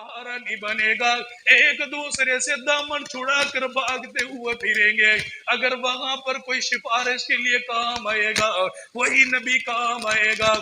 सहारा नहीं बनेगा। एक दूसरे से दामन छुड़ा कर भागते हुए फिरेंगे। अगर वहां पर कोई सिफारिश के लिए काम आएगा, वही नबी काम आएगा।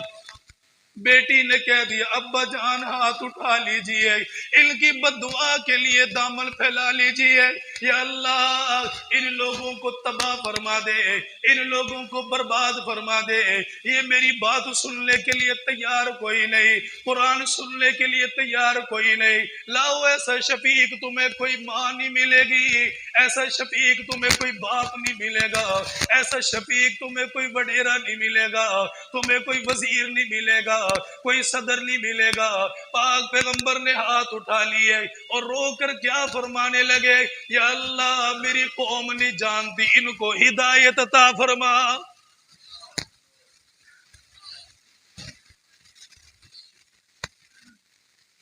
बेटी ने कह दिया अब्बा जान हाथ उठा लीजिए, इनकी बद्दुआ के लिए दामन फैला लीजिए। या अल्लाह इन लोगों को तबाह फरमा दे, इन लोगों को बर्बाद फरमा दे। ये मेरी बात सुनने के लिए तैयार कोई नहीं, कुरान सुनने के लिए तैयार कोई नहीं। लाओ ऐसा शफीक तुम्हें कोई माँ नहीं मिलेगी, ऐसा शफीक तुम्हें कोई बाप नहीं मिलेगा, ऐसा शफीक तुम्हें कोई वडेरा नहीं मिलेगा, तुम्हें कोई वजीर नहीं मिलेगा, कोई सदर नहीं मिलेगा। पाक पैगंबर ने हाथ उठा लिए और रोकर क्या फरमाने लगे, या अल्लाह मेरी कौम नहीं जानती, इनको हिदायत अता फरमा।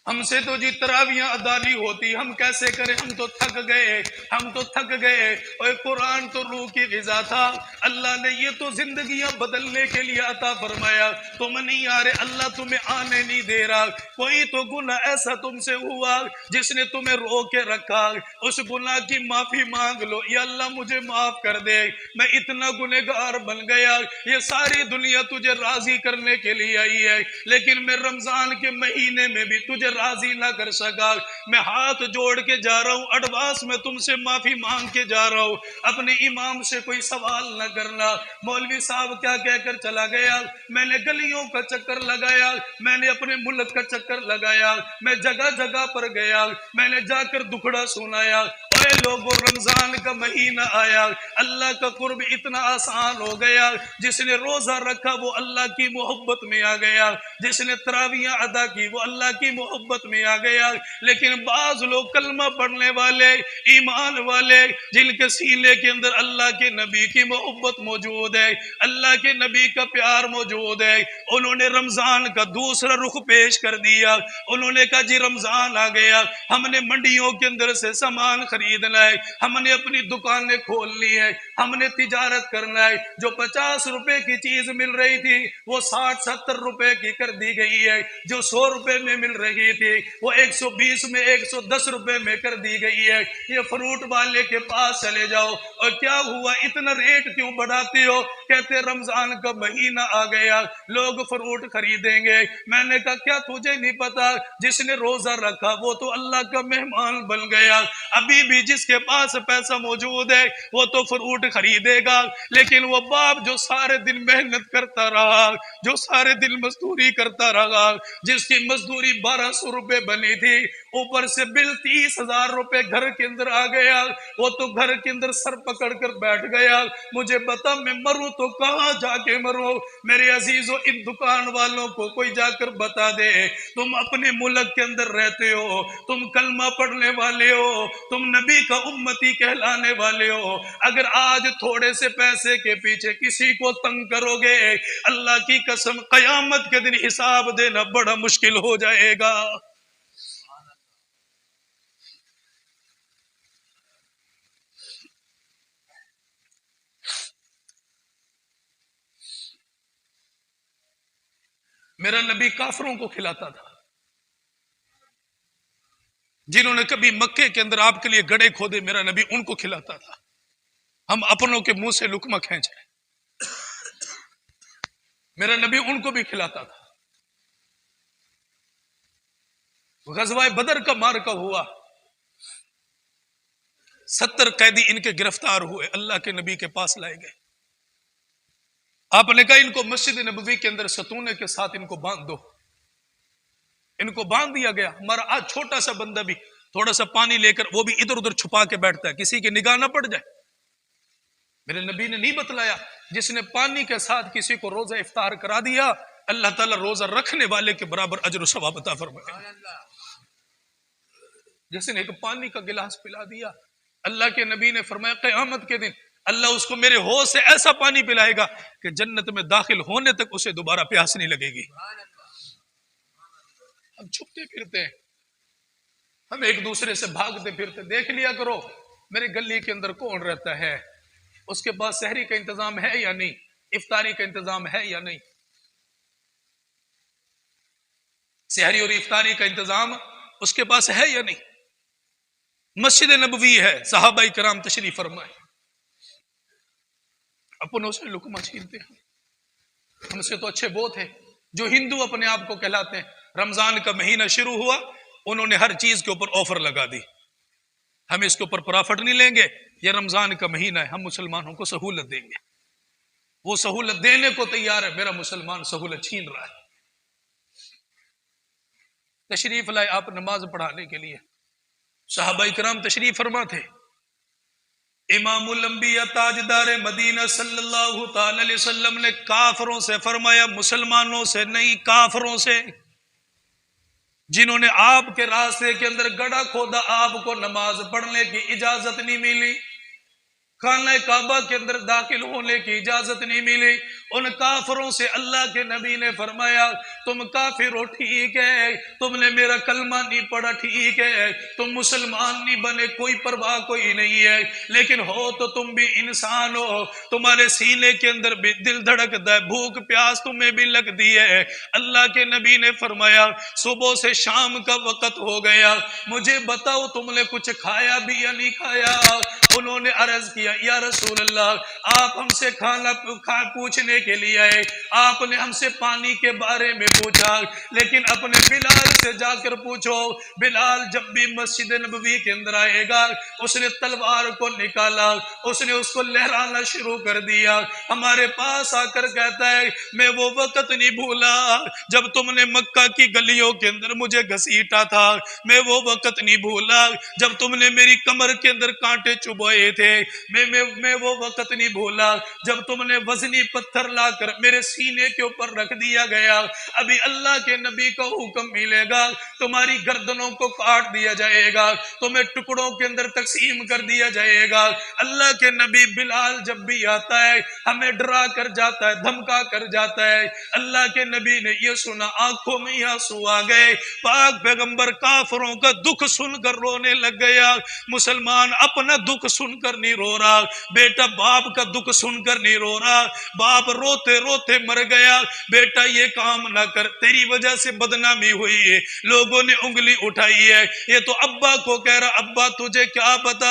हमसे तो जी तरावियां अदा नहीं होती, हम कैसे करें, हम तो थक गए, हम तो थक गए। और कुरान तो रूह की ग़िज़ा था, अल्लाह ने ये तो जिंदगियां बदलने के लिए अता फरमाया। तुम नहीं आ रहे, अल्लाह तुम्हें आने नहीं दे रहा। कोई तो गुनाह ऐसा तुमसे हुआ जिसने तुम्हें रोक के रखा, उस गुनाह की माफी मांग लो। या अल्लाह मुझे माफ कर दे, मैं इतना गुनहगार बन गया। ये सारी दुनिया तुझे राजी करने के लिए आई है, लेकिन मैं रमजान के महीने में भी तुझे राजी ना कर सका। मैं हाथ जोड़ के जा रहा हूँ, एडवांस में तुमसे माफी मांग के जा रहा हूँ। अपने इमाम से कोई सवाल न करना। मौलवी साहब क्या कहकर चला गया, मैंने गलियों का चक्कर लगाया, मैंने अपने मुल्क का चक्कर लगाया, मैं जगह जगह पर गया, मैंने जाकर दुखड़ा सुनाया। ओए लोगों, रमजान का महीना आया, अल्लाह का कुर्ब इतना आसान हो गया। जिसने रोजा रखा वो अल्लाह की मोहब्बत में आ गया, जिसने तरावियां अदा की वो अल्लाह की मोहब्बत में आ गया। लेकिन बाज लोग कलमा पढ़ने वाले, ईमान वाले, जिनके सीने के अंदर अल्लाह के नबी की मोहब्बत मौजूद है, अल्लाह के नबी का प्यार मौजूद है, उन्होंने रमजान का दूसरा रुख पेश कर दिया। उन्होंने कहा जी रमजान आ गया, हमने मंडियों के अंदर से सामान खरीदना है, हमने अपनी दुकानें खोलनी है, हमने तिजारत करना है। जो 50 रुपए की चीज मिल रही थी वो 60-70 रुपए की कर दी गई है, जो 100 रुपए में मिल रही थी वो 120 में 110 रुपए में कर दी गई है। ये फ्रूट वाले के पास चले जाओ, और क्या हुआ, इतना रेट क्यों बढ़ाते हो? कहते रमजान का महीना आ गया, लोग फ्रूट खरीदेंगे। मैंने कहा क्या तुझे नहीं पता, जिसने रोजा रखा वो तो अल्लाह का मेहमान बन गया। अभी भी जिसके पास पैसा मौजूद है वो तो फ्रूट खरीदेगा, लेकिन वो बाप जो सारे दिन मेहनत करता रहा, जो सारे दिन मजदूरी करता रहा, जिसकी मजदूरी 1200 रुपए बनी थी, ऊपर से बिल 30,000 रुपए घर के अंदर आ गया, वो तो घर के अंदर सर पकड़ कर बैठ गया। मुझे बता मैं मरूं तो कहां जाके मरूं? मेरे अजीजों, इन दुकान वालों को कोई जाकर बता दे, तुम अपने मुल्क के अंदर रहते हो, तुम कलमा पढ़ने वाले हो, तुम नबी का उम्मती कहलाने वाले हो, अगर आज थोड़े से पैसे के पीछे किसी को तंग करोगे, अल्लाह की कसम कयामत के दिन हिसाब देना बड़ा मुश्किल हो जाएगा। मेरा नबी काफरों को खिलाता था, जिन्होंने कभी मक्के के अंदर आपके लिए गड्ढे खोदे, मेरा नबी उनको खिलाता था। हम अपनों के मुंह से लुकमा खींचे, मेरा नबी उनको भी खिलाता था। गज़वाए बदर का मार्का हुआ, 70 कैदी इनके गिरफ्तार हुए, अल्लाह के नबी के पास लाए गए। आपने कहा इनको मस्जिद नबवी के अंदर सतूने के साथ इनको बांध दो। इनको बांध दिया गया। हमारा आज छोटा सा बंदा भी थोड़ा सा पानी लेकर वो भी इधर उधर छुपा के बैठता है, किसी की निगाह ना पड़ जाए। मेरे नबी ने नहीं बतलाया, जिसने पानी के साथ किसी को रोजा इफ्तार करा दिया, अल्लाह ताला रोजा रखने वाले के बराबर अजर सवाब अता फरमाएगा। जिसने एक पानी का गिलास पिला दिया, अल्लाह के नबी ने फरमाया क़यामत के दिन अल्लाह उसको मेरे होश से ऐसा पानी पिलाएगा कि जन्नत में दाखिल होने तक उसे दोबारा प्यास नहीं लगेगी। हम छुपते फिरते हैं, हम एक दूसरे से भागते फिरते। देख लिया करो मेरे गली के अंदर कौन रहता है, उसके पास सहरी का इंतजाम है या नहीं, इफ्तारी का इंतजाम है या नहीं। सहरी और इफ्तारी का इंतजाम उसके पास है या नहीं? मस्जिद नबवी है, सहाबाई कराम तशरीफ फरमाए, अपनों से लुकमा छीनते हैं। हमसे तो अच्छे वो थे जो हिंदू अपने आप को कहलाते हैं। रमजान का महीना शुरू हुआ, उन्होंने हर चीज के ऊपर ऑफर लगा दी, हम इसके ऊपर प्रॉफिट नहीं लेंगे, ये रमजान का महीना है, हम मुसलमानों को सहूलत देंगे। वो सहूलत देने को तैयार है, मेरा मुसलमान सहूलत छीन रहा है। तशरीफ लाए आप नमाज पढ़ाने के लिए, सहाबाई कराम तशरीफ फरमा थे। इमामुल अंबिया ताजदार मदीना सल्लल्लाहु ताला अलैहि वसल्लम ने काफरों से फरमाया, मुसलमानों से नहीं, काफरों से, जिन्होंने आपके रास्ते के अंदर गड्ढा खोदा, आपको नमाज पढ़ने की इजाजत नहीं मिली, खाना काबा के अंदर दाखिल होने की इजाजत नहीं मिली, उन काफरों से अल्लाह के नबी ने फरमाया, तुम काफिर हो ठीक है, तुमने मेरा कलमा नहीं पढ़ा ठीक है, तुम मुसलमान नहीं बने, कोई परवाह कोई नहीं है, लेकिन हो तो तुम भी इंसान हो, तुम्हारे सीने के अंदर भी दिल धड़कता है, भूख प्यास तुम्हें भी लगती है। अल्लाह के नबी ने फरमाया, सुबह से शाम का वक्त हो गया, मुझे बताओ तुमने कुछ खाया भी या नहीं खाया? उन्होंने अर्ज किया, या रसूल अल्लाह, आप हमसे खाना पूछने के लिए आए, आपने हमसे पानी के बारे में पूछा, लेकिन अपने बिलाल से जाकर पूछो, बिलाल जब भी मस्जिद नबवी के अंदर आएगा, उसने तलवार को निकाला, उसने उसको लहराना शुरू कर दिया, हमारे पास आकर कहता है, मैं वो वक्त नहीं भूला जब तुमने मक्का की गलियों के अंदर मुझे घसीटा था, मैं वो वक्त नहीं भूला जब तुमने मेरी कमर के अंदर कांटे चुभोए थे, मैं वो वक्त नहीं भूला जब तुमने वजनी पत्थर लाकर मेरे सीने के ऊपर रख दिया गया। अभी अल्लाह के नबी को हुक्म मिलेगा, तुम्हारी गर्दनों को काट दिया जाएगा, तुम्हें टुकड़ों के अंदर तकसीम कर दिया जाएगा। अल्लाह के नबी बिलाल जब भी आता है, हमें डरा कर जाता है, धमका कर जाता है। अल्लाह के नबी ने यह सुना, आंखों में आंसू आ गए, पाक पैगंबर काफरों का दुख सुनकर रोने लग गया। मुसलमान अपना दुख सुनकर नहीं रो रहा, बेटा बाप का दुख सुनकर नहीं रो रहा, बाप रोते रोते मर गया, बेटा ये काम ना कर, तेरी वजह से बदनामी हुई है, लोगों ने उंगली उठाई है। ये तो अब्बा को कह रहा, अब्बा तुझे क्या पता,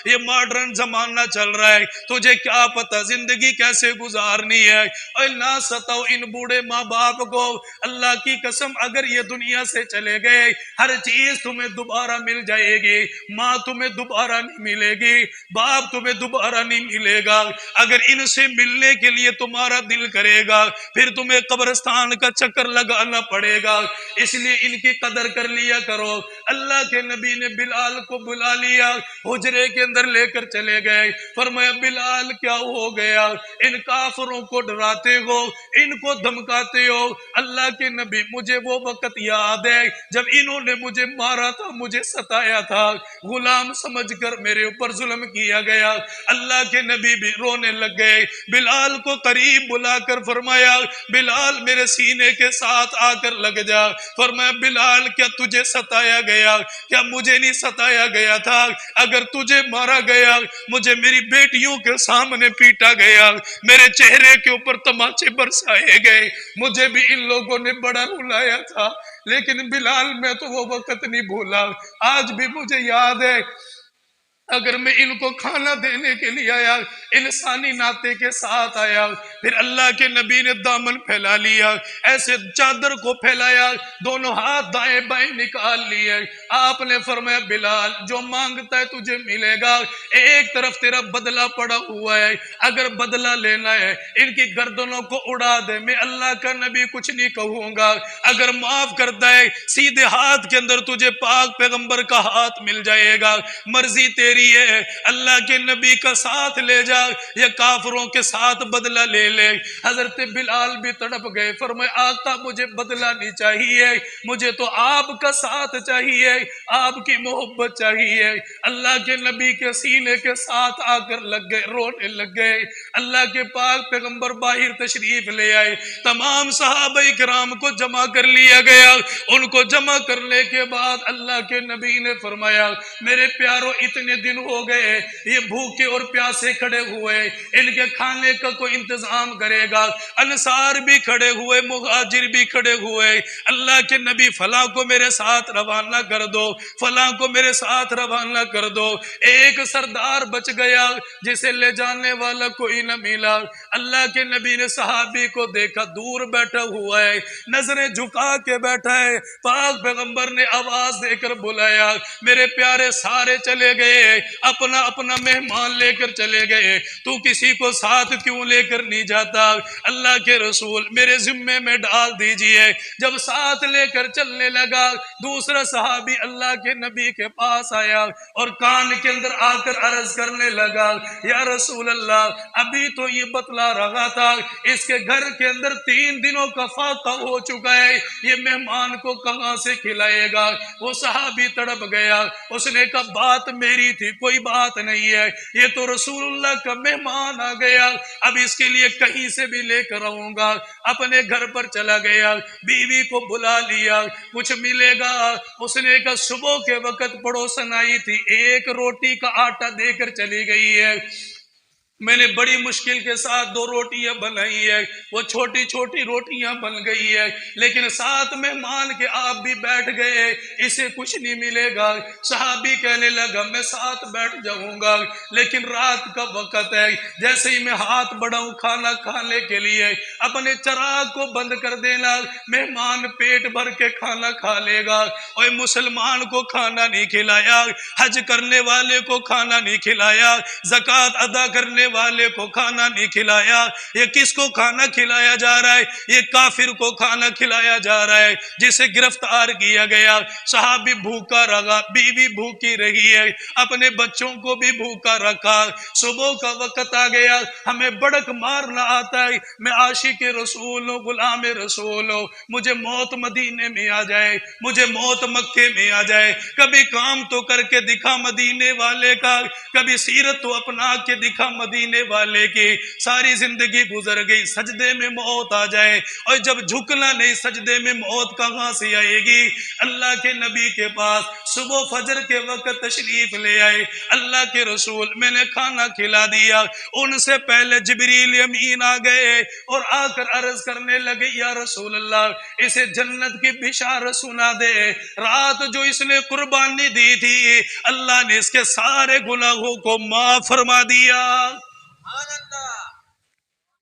ये मॉडर्न जमाना चल रहा है, तुझे क्या पता जिंदगी कैसे गुजारनी है। और ना सताओ इन बूढ़े माँ बाप को, अल्लाह की कसम अगर ये दुनिया से चले गए, हर चीज तुम्हें दोबारा मिल जाएगी, माँ तुम्हें दोबारा नहीं मिलेगी, बाप तुम्हें दोबारा नहीं मिलेगा। अगर इनसे मिलने के लिए तुम्हारा दिल करेगा, फिर तुम्हें कब्रिस्तान का चक्कर लगाना पड़ेगा, इसलिए इनकी कदर कर लिया करो। अल्लाह के नबी ने बिलाल को बुला लिया, हुजरे के अंदर लेकर चले गए, फरमाया बिलाल क्या हो गया, इन काफरों को डराते हो, इनको धमकाते हो। अल्लाह के नबी, मुझे वो वक्त याद है जब इन्होंने मुझे मारा था, मुझे सताया था, गुलाम समझकर मेरे ऊपर जुल्म किया गया। अल्लाह के नबी भी रोने लग गए, बिलाल को करीब बुलाकर फरमाया, बिलाल मेरे सीने के साथ आकर लग जा। फरमाया बिलाल क्या तुझे सताया गया, क्या मुझे नहीं सताया गया था? अगर तुझे मारा गया, मुझे मेरी बेटियों के सामने पीटा गया, मेरे चेहरे के ऊपर तमाचे बरसाए गए, मुझे भी इन लोगों ने बड़ा रुलाया था, लेकिन बिलाल मैं तो वो वक्त नहीं भूला, आज भी मुझे याद है। अगर मैं इनको खाना देने के लिए आया, इंसानी नाते के साथ आया, फिर अल्लाह के नबी ने दामन फैला लिया, ऐसे चादर को फैलाया, दोनों हाथ दाएं बाएं निकाल लिए, आपने फरमाया बिलाल जो मांगता है तुझे मिलेगा, एक तरफ तेरा बदला पड़ा हुआ है, अगर बदला लेना है इनकी गर्दनों को उड़ा दे, मैं अल्लाह का नबी कुछ नहीं कहूंगा, अगर माफ करता है सीधे हाथ के अंदर तुझे पाक पैगंबर का हाथ मिल जाएगा, मर्जी तेरी है, अल्लाह के नबी का साथ ले जा या काफरों के साथ बदला ले ले। हजरत बिलाल भी तड़प गए, फरमाए आका मुझे बदला नहीं चाहिए, मुझे तो आपका साथ चाहिए, आपकी मोहब्बत चाहिए। अल्लाह के नबी के सीने के साथ आकर लग गए, रोने लग गए। अल्लाह के पाक पैगंबर बाहर तशरीफ ले आए, तमाम सहाबाए किराम को जमा कर लिया गया। उनको जमा करने के बाद अल्लाह के नबी ने फरमाया मेरे प्यारों इतने दिन हो गए, ये भूखे और प्यासे खड़े हुए, इनके खाने का कोई इंतजाम करेगा। अंसार भी खड़े हुए, मुहाजिर भी खड़े हुए। अल्लाह के नबी, फला को मेरे साथ रवाना कर दो, फला को मेरे साथ रवाना कर दो। एक सरदार बच गया जिसे ले जाने वाला कोई न मिला। अल्लाह के नबी ने सहाबी को देखा, दूर बैठा हुआ है, नजरें झुका के बैठा है। पाक पैगंबर ने आवाज देकर बुलाया, मेरे प्यारे सारे चले गए, अपना अपना मेहमान लेकर चले गए, तू किसी को साथ क्यों लेकर नहीं जाता? अल्लाह के रसूल, मेरे जिम्मे में डाल दीजिए। जब साथ लेकर चलने लगा, दूसरा सहाबी अल्लाह के नबी के पास आया और कान के अंदर आकर अर्ज करने लगा, या रसूल अल्लाह, अभी तो ये बतला रहा था इसके घर के अंदर 3 दिनों का फाका हो चुका है, ये मेहमान को कहां से खिलाएगा? वो सहाबी तड़प गया, उसने कहा, बात मेरी थी, कोई बात नहीं है, ये तो रसूलुल्लाह का मेहमान आ गया, अब इसके लिए कहीं से भी लेकर आऊंगा। अपने घर पर चला गया, बीवी को बुला लिया, कुछ मिलेगा? उसने कहा, सुबह के वक्त पड़ोसन आई थी, एक रोटी का आटा देकर चली गई है, मैंने बड़ी मुश्किल के साथ 2 रोटियां बनाई है, वो छोटी छोटी रोटियां बन गई है, लेकिन साथ मेहमान के आप भी बैठ गए, इसे कुछ नहीं मिलेगा। सहाबी कहने लगा, मैं साथ बैठ जाऊंगा, लेकिन रात का वक्त है, जैसे ही मैं हाथ बढ़ाऊं खाना खाने के लिए, अपने चिराग को बंद कर देना, मेहमान पेट भर के खाना खा लेगा। और मुसलमान को खाना नहीं खिलाया, हज करने वाले को खाना नहीं खिलाया, ज़कात अदा करने वाले को खाना नहीं खिलाया, ये किसको खाना खिलाया जा रहा है? ये काफिर को खाना खिलाया जा रहा है, जिसे गिरफ्तार किया गया। सहाबी भूखा रहा, बीवी भूखी रही है, अपने बच्चों को भी भूखा रखा। सुबह का वक्त आ गया, हमें बड़क मारना आता है, मैं आशिक रसूल हूं, गुलाम रसूल हूं, मुझे मौत मदीने में आ जाए, मुझे मौत मक्के में आ जाए। कभी काम तो करके दिखा मदीने वाले का, कभी सीरत तो अपना के दिखा मदीने वाले की। सारी जिंदगी गुजर गई, सजदे में मौत आ जाए, और जब झुकना नहीं, सजदे में मौत कहां से आएगी? अल्लाह के नबी के पास सुबह फजर के वक्त तशरीफ ले आए। अल्लाह के रसूल, मैंने खाना खिला दिया, उनसे पहले जिब्रील अमीन आ गए और आकर अर्ज करने लगे, या रसूल अल्लाह, इसे जन्नत की बिशारत सुना दे, रात जो इसने कुर्बानी दी थी, अल्लाह ने इसके सारे गुनाहों को माफ फरमा दिया।